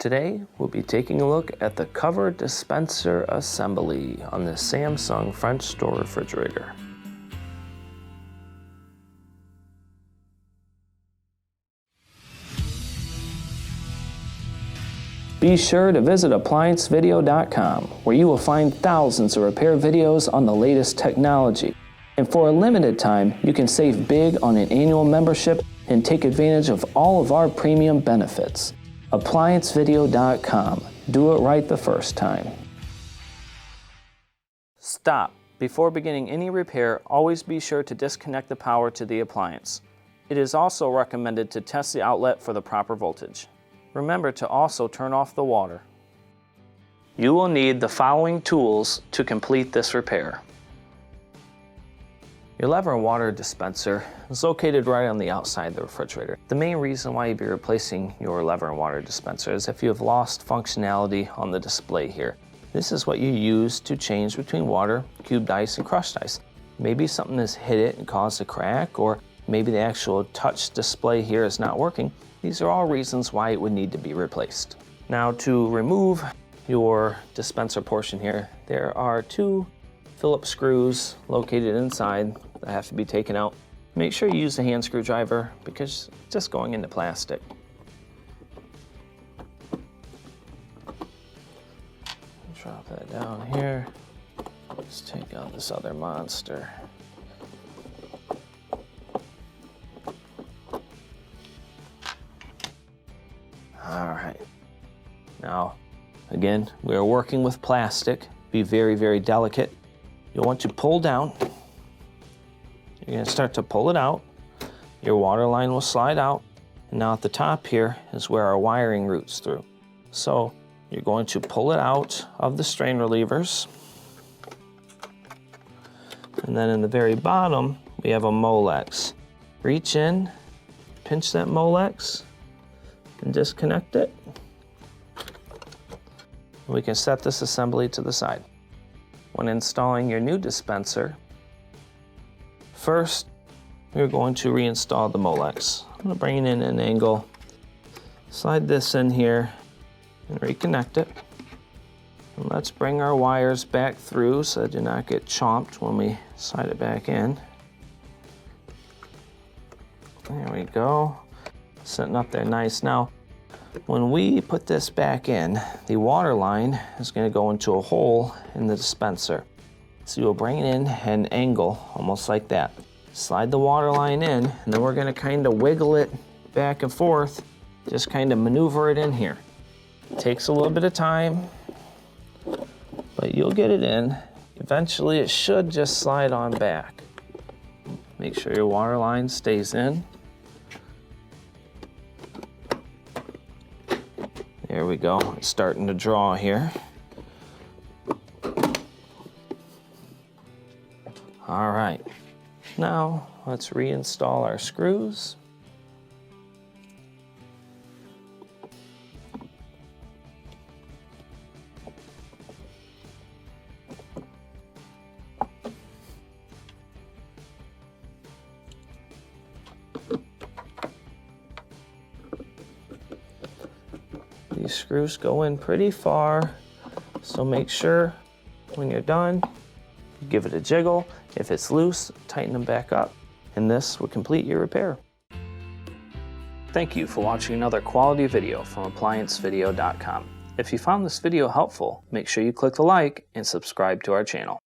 Today, we'll be taking a look at the cover dispenser assembly on the Samsung French door refrigerator. Be sure to visit ApplianceVideo.com, where you will find thousands of repair videos on the latest technology. And for a limited time, you can save big on an annual membership and take advantage of all of our premium benefits. ApplianceVideo.com. Do it right the first time. Stop. Before beginning any repair, always be sure to disconnect the power to the appliance. It is also recommended to test the outlet for the proper voltage. Remember to also turn off the water. You will need the following tools to complete this repair. Your lever and water dispenser is located right on the outside of the refrigerator. The main reason why you'd be replacing your lever and water dispenser is if you have lost functionality on the display here. This is what you use to change between water, cubed ice, and crushed ice. Maybe something has hit it and caused a crack, or maybe the actual touch display here is not working. These are all reasons why it would need to be replaced. Now, to remove your dispenser portion here, there are two Phillips screws located inside that have to be taken out. Make sure you use a hand screwdriver because it's just going into plastic. Drop that down here. Let's take out this other monster. All right. Now, again, we are working with plastic. Be very, very delicate. You'll want to pull down. You're going to start to pull it out. Your water line will slide out. And now at the top here is where our wiring routes through. So you're going to pull it out of the strain relievers. And then in the very bottom, we have a Molex. Reach in, pinch that Molex, and disconnect it. We can set this assembly to the side. When installing your new dispenser, first we're going to reinstall the Molex. I'm going to bring it in an angle, slide this in here, and reconnect it. And let's bring our wires back through so they do not get chomped when we slide it back in. There we go. Sitting up there nice. Now, when we put this back in, the water line is going to go into a hole in the dispenser. So you'll bring it in at an angle, almost like that. Slide the water line in, and then we're going to kind of wiggle it back and forth, just kind of maneuver it in here. It takes a little bit of time, but you'll get it in. Eventually, it should just slide on back. Make sure your water line stays in. There we go, it's starting to draw here. All right, now let's reinstall our screws. These screws go in pretty far, so make sure when you're done, you give it a jiggle. If it's loose, tighten them back up, and this will complete your repair. Thank you for watching another quality video from ApplianceVideo.com. If you found this video helpful, make sure you click the like and subscribe to our channel.